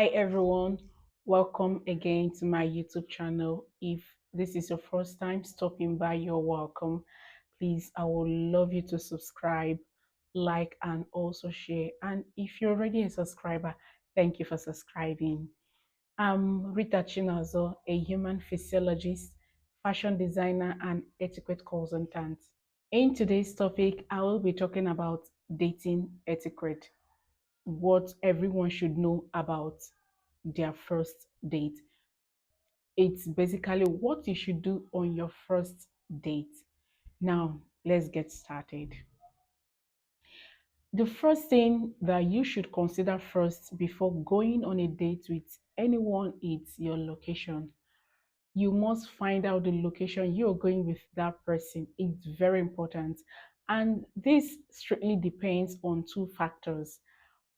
Hi everyone, welcome again to my YouTube channel. If this is your first time stopping by, you're welcome. Please, I would love you to subscribe, like, and also share. And if you're already a subscriber, thank you for subscribing. I'm Rita Chinazo, a human physiologist, fashion designer, and etiquette consultant. In today's topic, I will be talking about dating etiquette, what everyone should know about their first date. It's basically what you should do on your first date. Now, let's get started. The first thing that you should consider first before going on a date with anyone is your location. You must find out the location you're going with that person. It's very important. And this strictly depends on two factors.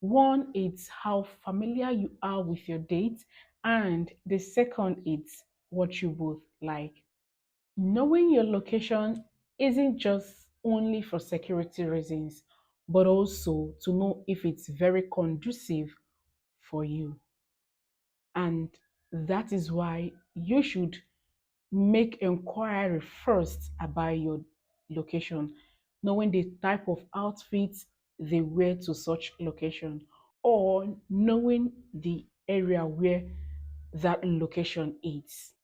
One, it's how familiar you are with your date, and the second, it's what you both like. Knowing your location isn't just only for security reasons, but also to know if it's very conducive for you. And that is why you should make inquiry first about your location, knowing the type of outfits they wear to such location, or knowing the area where that location is.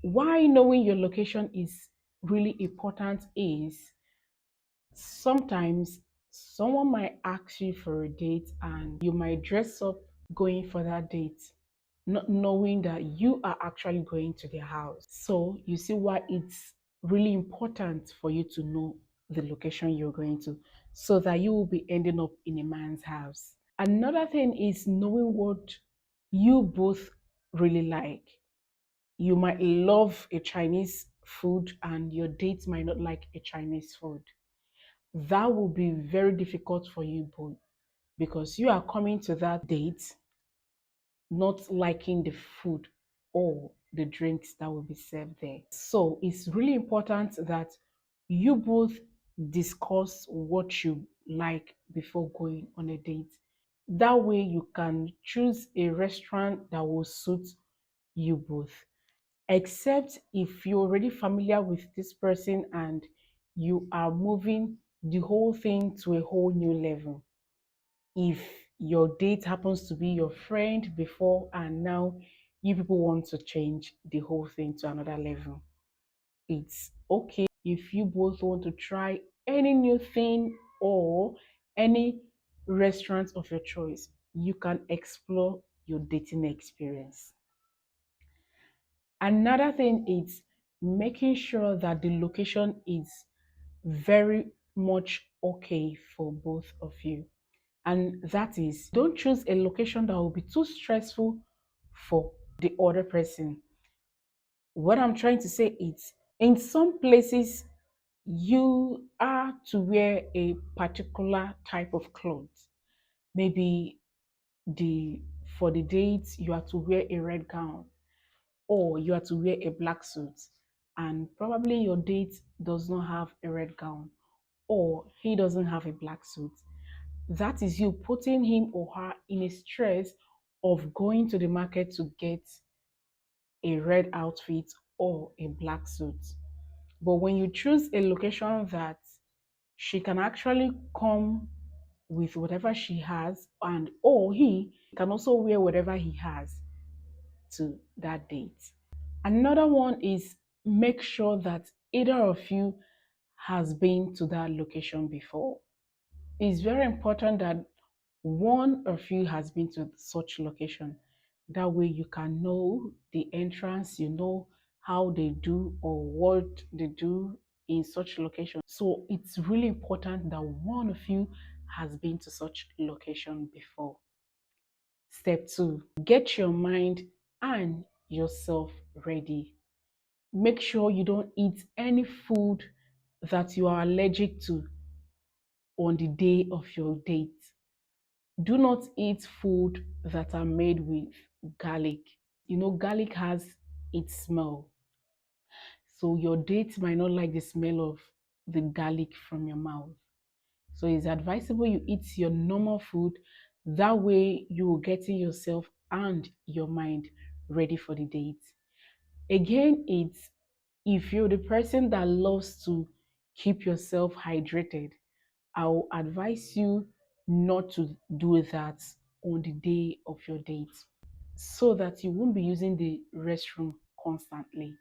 Why knowing your location is really important is sometimes someone might ask you for a date and you might dress up going for that date, not knowing that you are actually going to their house. So you see why it's really important for you to know the location you're going to, so that you will be ending up in a man's house. Another thing is knowing what you both really like. You might love a Chinese food and your date might not like a Chinese food. That will be very difficult for you both because you are coming to that date not liking the food or the drinks that will be served there. So it's really important that you both discuss what you like before going on a date. That way you can choose a restaurant that will suit you both. Except if you're already familiar with this person and you are moving the whole thing to a whole new level. If your date happens to be your friend before and now you people want to change the whole thing to another level, it's okay. If you both want to try any new thing or any restaurant of your choice, you can explore your dating experience. Another thing is making sure that the location is very much okay for both of you. And that is, don't choose a location that will be too stressful for the other person. What I'm trying to say is, in some places, you are to wear a particular type of clothes. Maybe the for the dates you are to wear a red gown or you are to wear a black suit, and probably your date does not have a red gown or he doesn't have a black suit. That is you putting him or her in a stress of going to the market to get a red outfit or a black suit. But when you choose a location that she can actually come with whatever she has, and or he can also wear whatever he has to that date. Another one is make sure that either of you has been to that location before. It's very important that one of you has been to such location. That way you can know the entrance, you know how they do or what they do in such location. So it's really important that one of you has been to such location before. Step two, get your mind and yourself ready. Make sure you don't eat any food that you are allergic to on the day of your date. Do not eat food that are made with garlic. You know, garlic has its smell. So your date might not like the smell of the garlic from your mouth. So it's advisable you eat your normal food That way, you're getting yourself and your mind ready for the date. Again, it's if you're the person that loves to keep yourself hydrated, I'll advise you not to do that on the day of your date so that you won't be using the restroom constantly.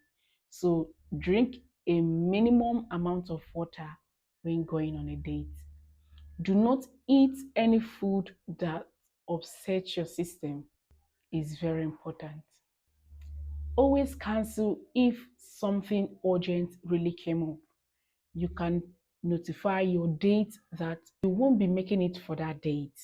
So, drink a minimum amount of water when going on a date. Do not eat any food that upsets your system. Is very important. Always cancel if something urgent really came up. You can notify your date that you won't be making it for that date.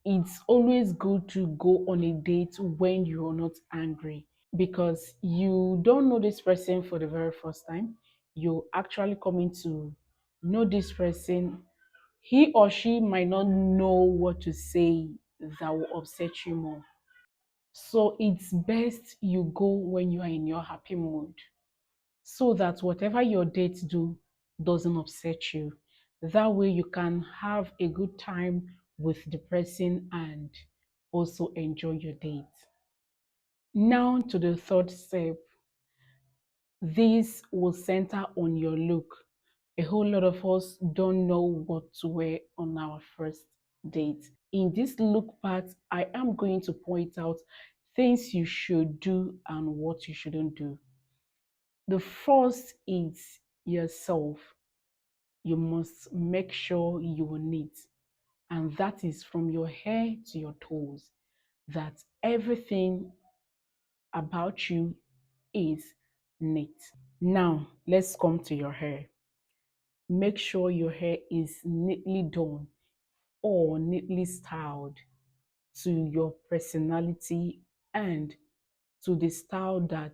It's always good to go on a date when you're not angry because you don't know this person for the very first time. You're actually coming to know this person. He or she might not know what to say that will upset you more. So it's best you go when you are in your happy mood so that whatever your dates do doesn't upset you. That way you can have a good time with the person and also enjoy your date. Now to the third step. This will center on your look. A whole lot of us don't know what to wear on our first date. In this look part, I am going to point out things you should do and what you shouldn't do. The first is yourself. You must make sure you are neat, and that is from your hair to your toes, that everything about you is neat. Now, let's come to your hair. Make sure your hair is neatly done or neatly styled to your personality and to the style that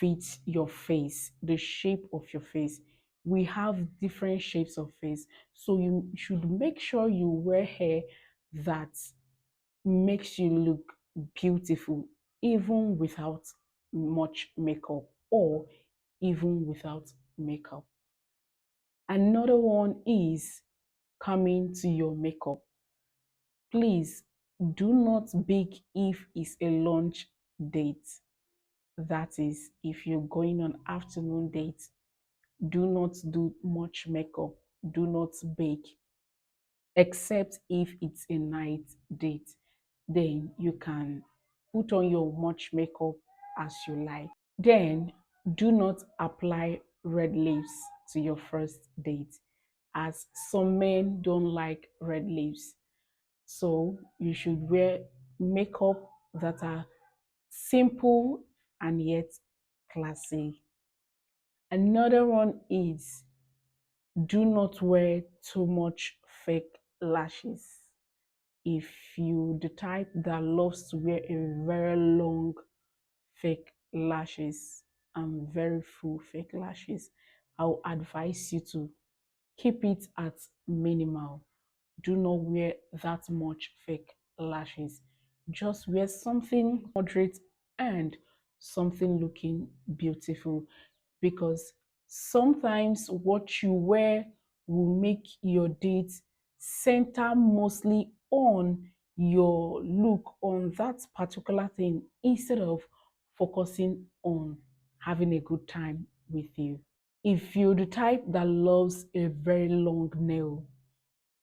fits your face, the shape of your face. We have different shapes of face, so you should make sure you wear hair that makes you look beautiful even without much makeup or even without makeup. Another one is coming to your makeup. Please do not bake if it's a lunch date. That is, if you're going on afternoon date, do not do much makeup. Do not bake, except if it's a night date. Then you can put on your much makeup as you like. Then do not apply red lips to your first date, as some men don't like red lips. So you should wear makeup that are simple and yet classy. Another one is do not wear too much fake lashes. If you the type that loves to wear a very long fake lashes and very full fake lashes, I'll advise you to keep it at minimal. Do not wear that much fake lashes. Just wear something moderate and something looking beautiful, because sometimes what you wear will make your date center mostly on your look, on that particular thing, instead of focusing on having a good time with you. If you're the type that loves a very long nail,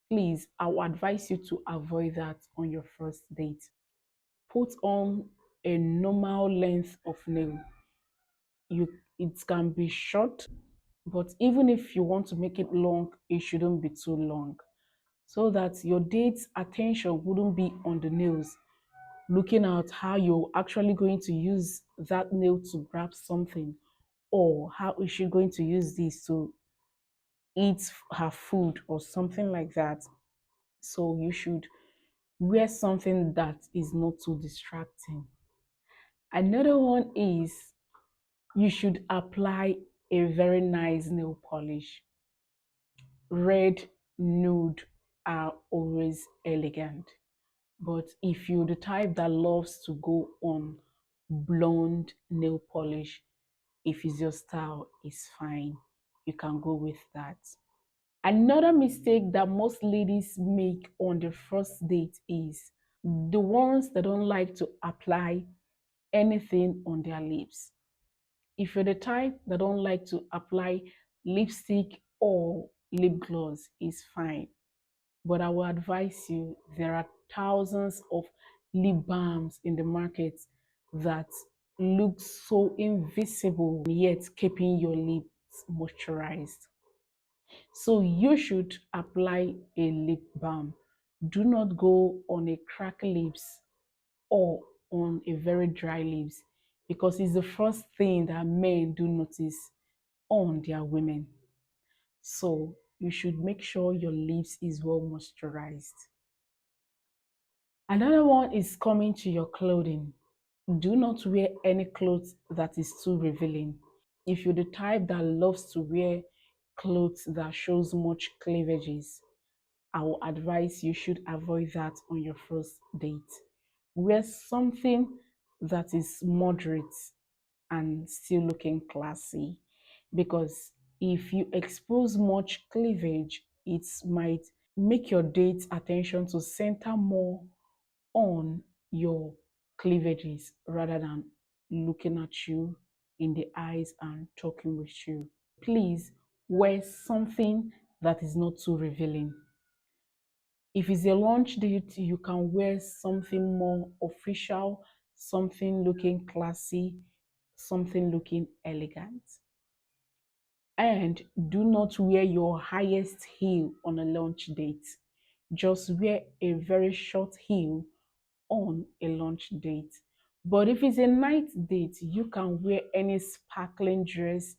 please, I would advise you to avoid that on your first date. Put on a normal length of nail. It can be short, but even if you want to make it long, it shouldn't be too long, so that your date's attention wouldn't be on the nails, looking at how you're actually going to use that nail to grab something, or how is she going to use this to eat her food or something like that. So you should wear something that is not too distracting. Another one is you should apply a very nice nail polish. Red, nude are always elegant. But if you're the type that loves to go on blonde nail polish, if it's your style, it's fine. You can go with that. Another mistake that most ladies make on the first date is the ones that don't like to apply anything on their lips. If you're the type that don't like to apply lipstick or lip gloss, is fine. But I will advise you there are thousands of lip balms in the market that look so invisible yet keeping your lips moisturized. So you should apply a lip balm. Do not go on a cracked lips or on a very dry lips because it's the first thing that men do notice on their women. So you should make sure your lips is well moisturized. Another one is coming to your clothing. Do not wear any clothes that is too revealing. If you're the type that loves to wear clothes that shows much cleavages, I will advise you should avoid that on your first date. Wear something that is moderate and still looking classy because if you expose much cleavage, it might make your date's attention to center more on your cleavages rather than looking at you in the eyes and talking with you. Please wear something that is not too revealing. If it's a lunch date, you can wear something more official, something looking classy, something looking elegant. And do not wear your highest heel on a lunch date. Just wear a very short heel on a lunch date. But if it's a night date, you can wear any sparkling dress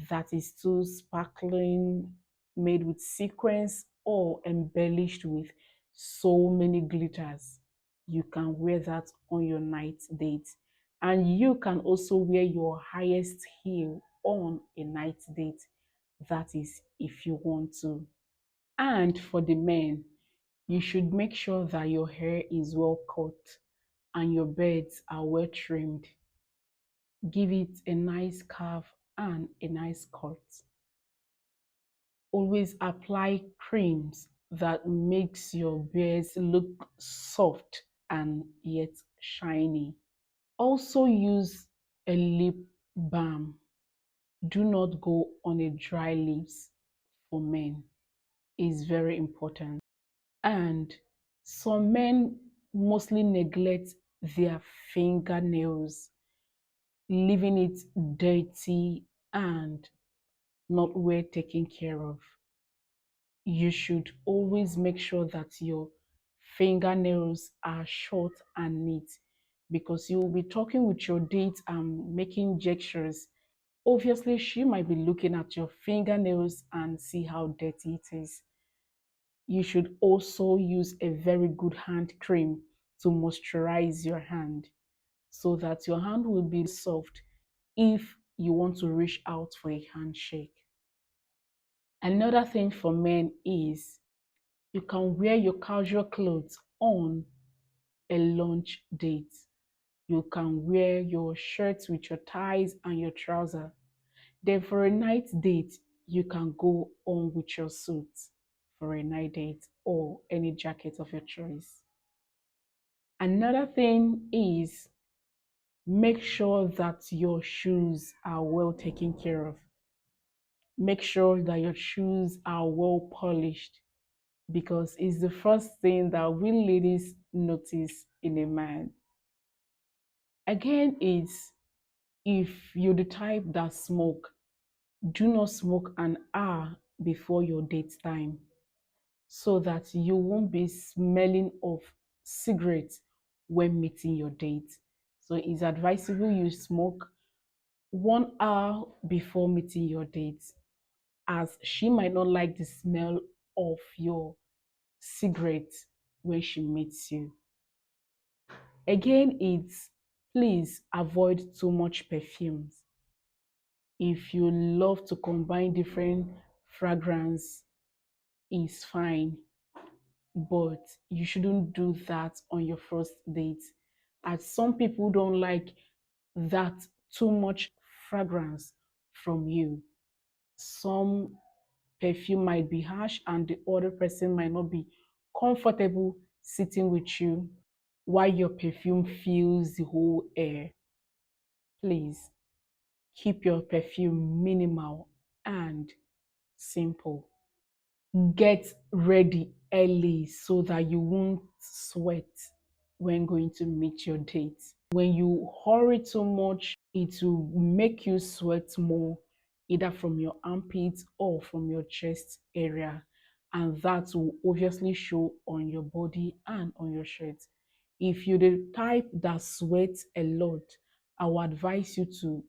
that is too sparkling, made with sequins or embellished with so many glitters. You can wear that on your night date. And you can also wear your highest heel on a night date. That is if you want to. And for the men, you should make sure that your hair is well cut and your beds are well trimmed. Give it a nice curve and a nice cut. Always apply creams that makes your beards look soft and yet shiny. Also use a lip balm. Do not go on a dry lips for men. It's very important. And some men mostly neglect their fingernails, leaving it dirty and not well taken care of. You should always make sure that your fingernails are short and neat because you will be talking with your date and making gestures. Obviously, she might be looking at your fingernails and see how dirty it is. You should also use a very good hand cream to moisturize your hand so that your hand will be soft if you want to reach out for a handshake. Another thing for men is you can wear your casual clothes on a lunch date. You can wear your shirts with your ties and your trousers. Then for a night date, you can go on with your suit for a night date or any jacket of your choice. Another thing is make sure that your shoes are well taken care of. Make sure that your shoes are well polished because it's the first thing that we ladies notice in a man. Again, it's if you're the type that smoke, do not smoke an hour before your date time so that you won't be smelling of cigarettes when meeting your date. So it's advisable you smoke 1 hour before meeting your date, as she might not like the smell of your cigarette when she meets you. Again, it's please avoid too much perfumes. If you love to combine different fragrance, is fine, but you shouldn't do that on your first date. As some people don't like that too much fragrance from you. Some perfume might be harsh and the other person might not be comfortable sitting with you while your perfume fills the whole air. Please keep your perfume minimal and simple. Get ready early so that you won't sweat when going to meet your date. When you hurry too much, it will make you sweat more, either from your armpits or from your chest area. And that will obviously show on your body and on your shirt. If you're the type that sweats a lot, I would advise you to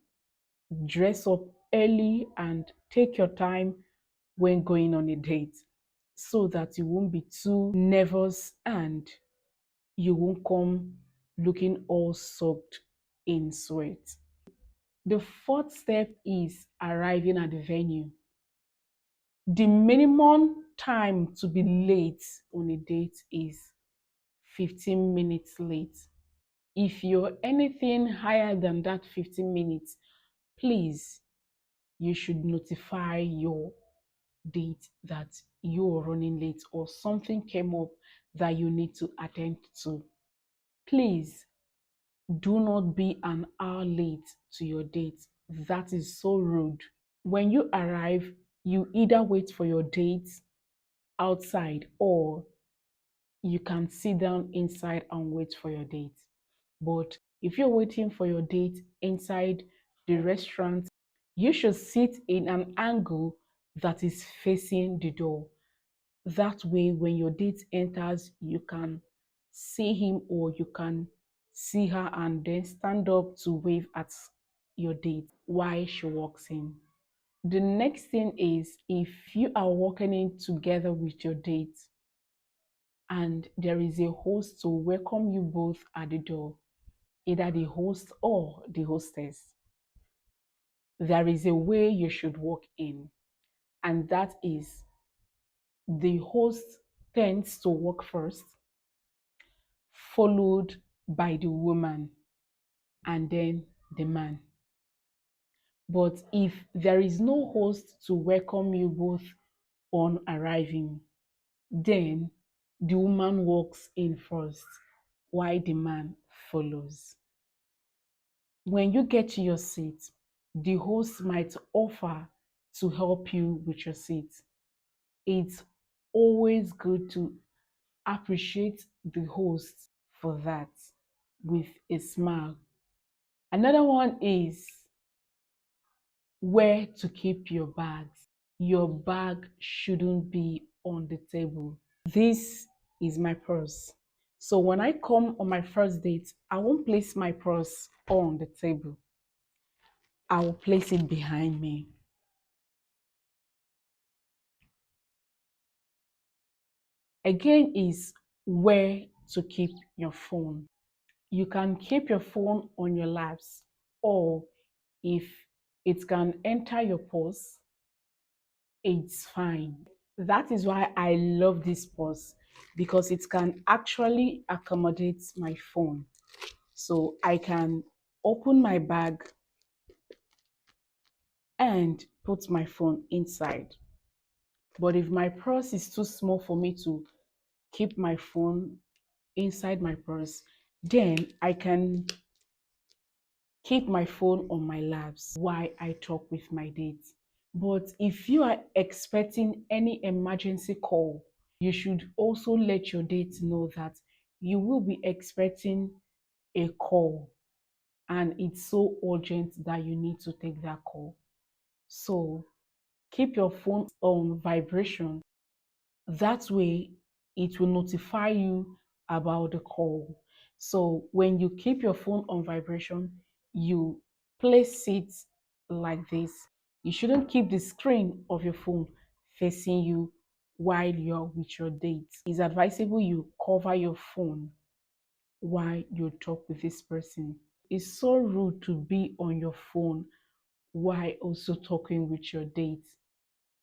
dress up early and take your time when going on a date so that you won't be too nervous and you won't come looking all soaked in sweat. The fourth step is arriving at the venue. The minimum time to be late on a date is 15 minutes late. If you're anything higher than that 15 minutes, please, you should notify your date that you're running late or something came up that you need to attend to. Please do not be an hour late to your date. That is so rude. When you arrive, you either wait for your date outside or you can sit down inside and wait for your date. But if you're waiting for your date inside the restaurant, you should sit in an angle that is facing the door. That way, when your date enters, you can see him or you can see her and then stand up to wave at your date while she walks in. The next thing is if you are walking in together with your date and there is a host to welcome you both at the door, either the host or the hostess, there is a way you should walk in, and that is the host tends to walk first, followed by the woman, and then the man. But if there is no host to welcome you both on arriving, then the woman walks in first while the man follows. When you get to your seat, the host might offer to help you with your seat. It's always good to appreciate the host for that with a smile. Another one is where to keep your bags. Your bag shouldn't be on the table. This is my purse. So when I come on my first date, I won't place my purse on the table. I will place it behind me. Again, is where to keep your phone. You can keep your phone on your laps, or if it can enter your purse, it's fine. That is why I love this purse because it can actually accommodate my phone. So I can open my bag and put my phone inside. But if my purse is too small for me to keep my phone inside my purse, then I can keep my phone on my laps while I talk with my date. But if you are expecting any emergency call, you should also let your date know that you will be expecting a call and it's so urgent that you need to take that call. So keep your phone on vibration. That way, it will notify you about the call. So when you keep your phone on vibration, you place it like this. You shouldn't keep the screen of your phone facing you while you're with your date. It's advisable you cover your phone while you talk with this person. It's so rude to be on your phone while also talking with your date.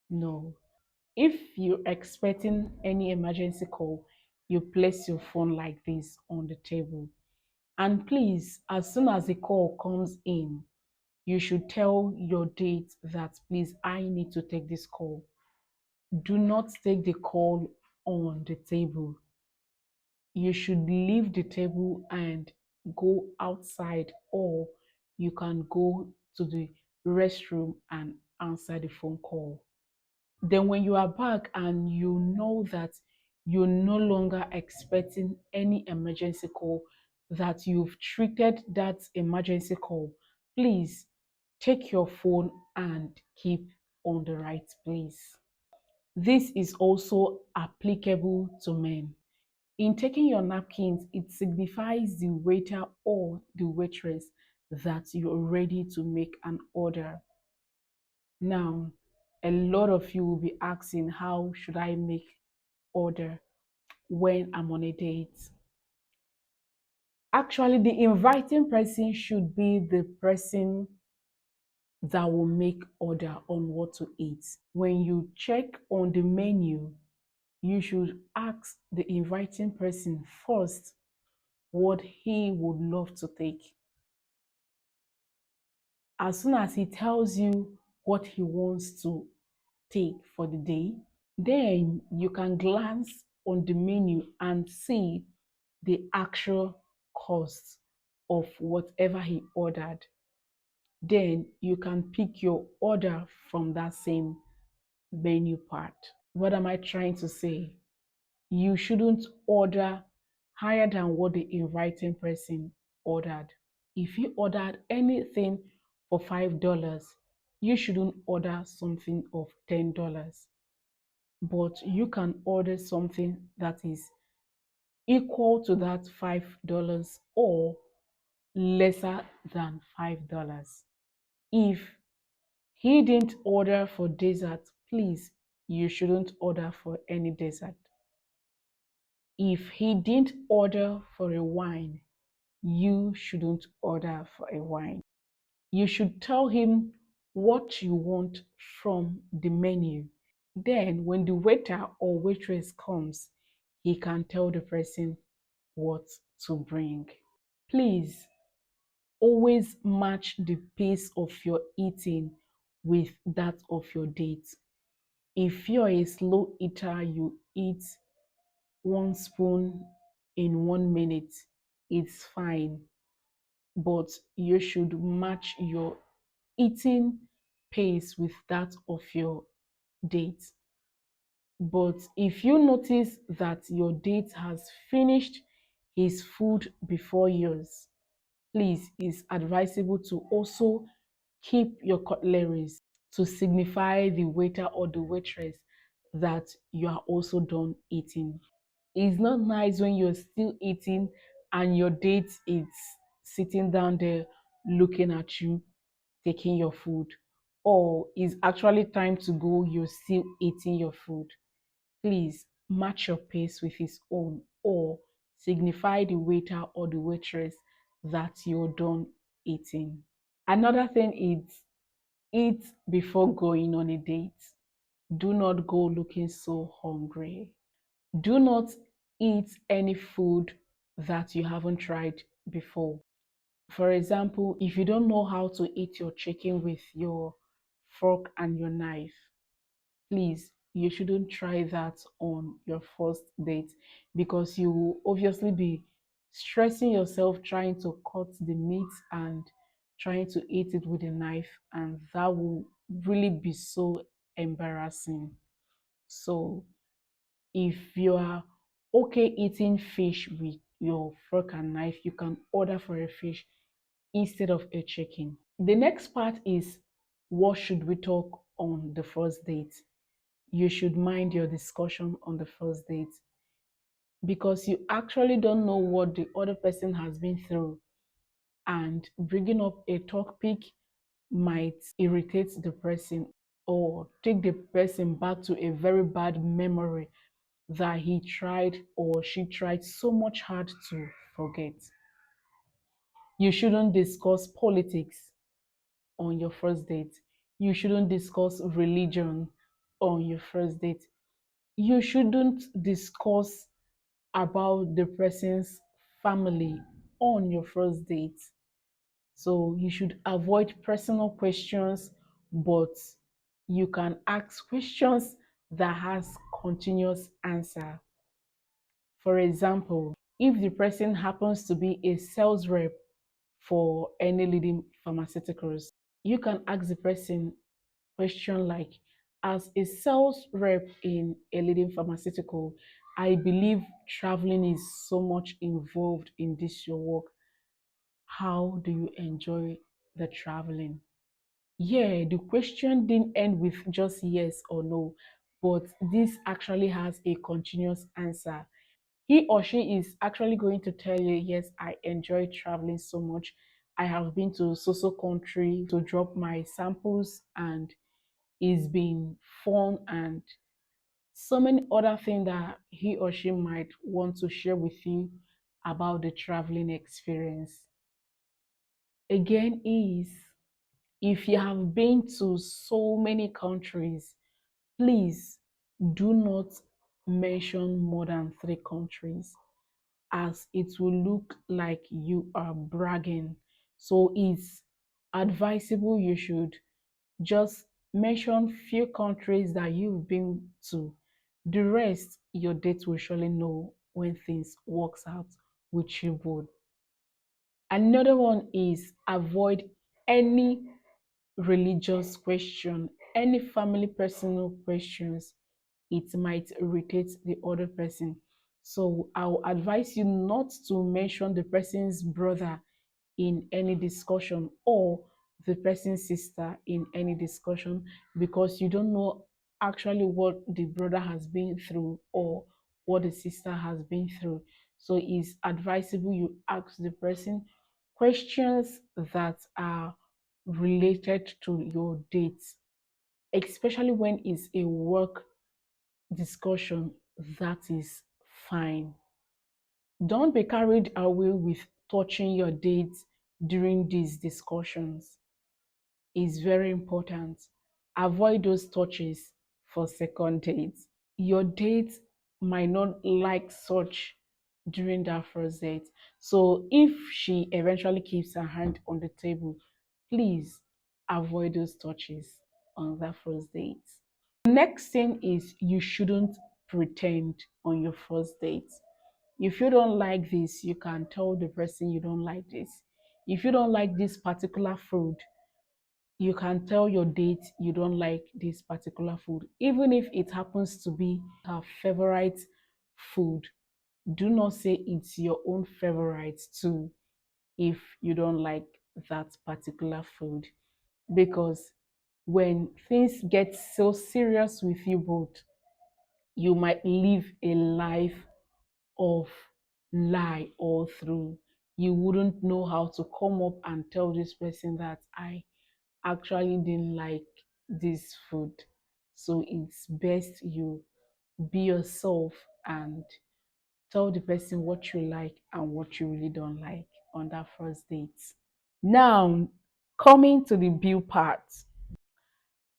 No. If you're expecting any emergency call, you place your phone like this on the table. And please, as soon as the call comes in, you should tell your date that, please, I need to take this call. Do not take the call on the table. You should leave the table and go outside, or you can go to the restroom and answer the phone call. Then, when you are back and you know that you're no longer expecting any emergency call, that you've treated that emergency call, please take your phone and keep on the right place. This is also applicable to men. In taking your napkins, it signifies the waiter or the waitress that you're ready to make an order. Now, a lot of you will be asking, how should I make order when I'm on a date? Actually, the inviting person should be the person that will make order on what to eat. When you check on the menu, you should ask the inviting person first what he would love to take. As soon as he tells you what he wants to take for the day, then you can glance on the menu and see the actual cost of whatever he ordered. Then you can pick your order from that same menu part. What am I trying to say? You shouldn't order higher than what the inviting person ordered. If you ordered anything for $5, you shouldn't order something of $10. But you can order something that is equal to that $5 or lesser than $5. If he didn't order for dessert, please, you shouldn't order for any dessert. If he didn't order for a wine, you shouldn't order for a wine. You should tell him what you want from the menu. Then, when the waiter or waitress comes, he can tell the person what to bring. Please always match the pace of your eating with that of your date. If you're a slow eater, you eat one spoon in 1 minute, it's fine. But you should match your eating pace with that of your date. But if you notice that your date has finished his food before yours, please, it's advisable to also keep your cutleries to signify the waiter or the waitress that you are also done eating. It's not nice when you're still eating and your date is sitting down there looking at you, taking your food, or it's actually time to go, you're still eating your food. Please match your pace with his own, or signify the waiter or the waitress that you're done eating. Another thing is, eat before going on a date. Do not go looking so hungry. Do not eat any food that you haven't tried before. For example, if you don't know how to eat your chicken with your fork and your knife, please, you shouldn't try that on your first date, because you will obviously be stressing yourself trying to cut the meat and trying to eat it with a knife, and that will really be so embarrassing. So, if you are okay eating fish with your fork and knife, you can order for a fish instead of a chicken. The next part is, what should we talk on the first date? You should mind your discussion on the first date, because you actually don't know what the other person has been through, and bringing up a topic might irritate the person or take the person back to a very bad memory that he tried or she tried so much hard to forget. You shouldn't discuss politics on your first date. You shouldn't discuss religion on your first date. You shouldn't discuss about the person's family on your first date. So you should avoid personal questions, but you can ask questions that has continuous answer. For example, if the person happens to be a sales rep for any leading pharmaceuticals, you can ask the person question like, as a sales rep in a leading pharmaceutical, I believe traveling is so much involved in this your work. How do you enjoy the traveling? Yeah, the question didn't end with just yes or no, but this actually has a continuous answer. He or she is actually going to tell you, yes, I enjoy traveling so much. I have been to so country to drop my samples, and it's been fun, and so many other things that he or she might want to share with you about the traveling experience. Again, is if you have been to so many countries, please do not mention more than 3 countries, as it will look like you are bragging. So it's advisable you should just mention few countries that you've been to. The rest, your date will surely know when things works out with you both. Another one is avoid any religious question, any family personal questions. It might irritate the other person. So I'll advise you not to mention the person's brother in any discussion, or the person's sister in any discussion, because you don't know actually what the brother has been through or what the sister has been through. So it's advisable you ask the person questions that are related to your dates, especially when it's a work discussion. That is fine. Don't be carried away with touching your dates during these discussions. It's very important. Avoid those touches for second dates. Your date might not like such during that first date. So if she eventually keeps her hand on the table, please avoid those touches on that first date. Next thing is you shouldn't pretend on your first date. If you don't like this, you can tell the person you don't like this. If you don't like this particular food, you can tell your date you don't like this particular food. Even if it happens to be her favorite food, do not say it's your own favorite too if you don't like that particular food. Because when things get so serious with you both, you might live a life of lie all through. You wouldn't know how to come up and tell this person that I actually didn't like this food. So it's best you be yourself and tell the person what you like and what you really don't like on that first date. Now, coming to the bill part.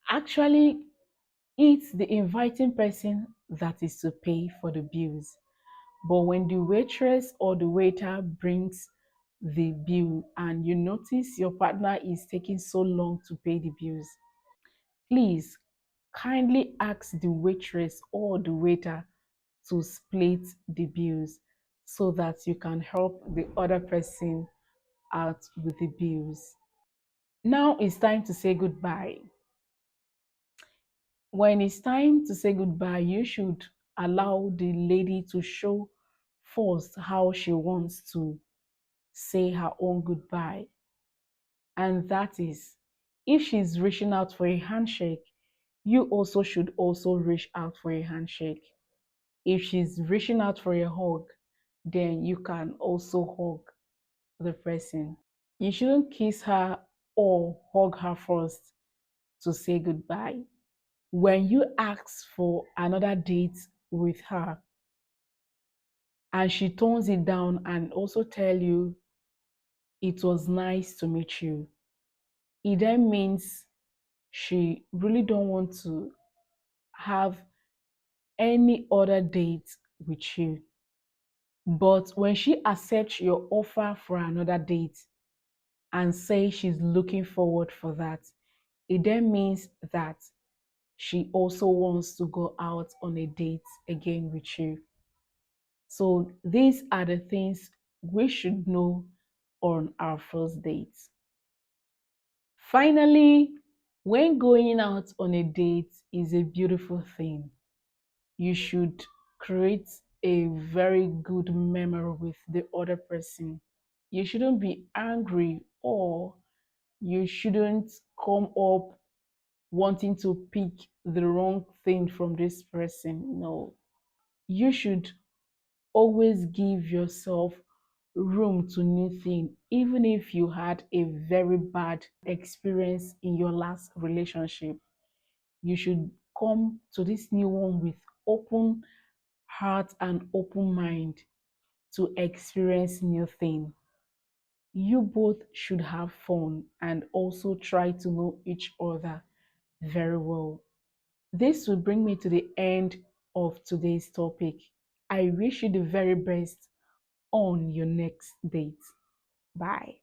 Actually, it's the inviting person that is to pay for the bills. But when the waitress or the waiter brings the bill and you notice your partner is taking so long to pay the bills, please kindly ask the waitress or the waiter to split the bills so that you can help the other person out with the bills. Now it's time to say goodbye. When it's time to say goodbye, you should allow the lady to show first how she wants to say her own goodbye. And that is, if she's reaching out for a handshake, you also should also reach out for a handshake. If she's reaching out for a hug, then you can also hug the person. You shouldn't kiss her or hug her first to say goodbye. When you ask for another date with her and she tones it down and also tell you it was nice to meet you, it then means she really don't want to have any other date with you. But when she accepts your offer for another date and say she's looking forward for that, it then means that she also wants to go out on a date again with you. So these are the things we should know on our first date. Finally, when going out on a date is a beautiful thing, you should create a very good memory with the other person. You shouldn't be angry, or you shouldn't come up wanting to pick the wrong thing from this person. No, you should always give yourself room to new things, even if you had a very bad experience in your last relationship. You should come to this new one with open heart and open mind to experience new things. You both should have fun and also try to know each other very well. This will bring me to the end of today's topic. I wish you the very best on your next date. Bye.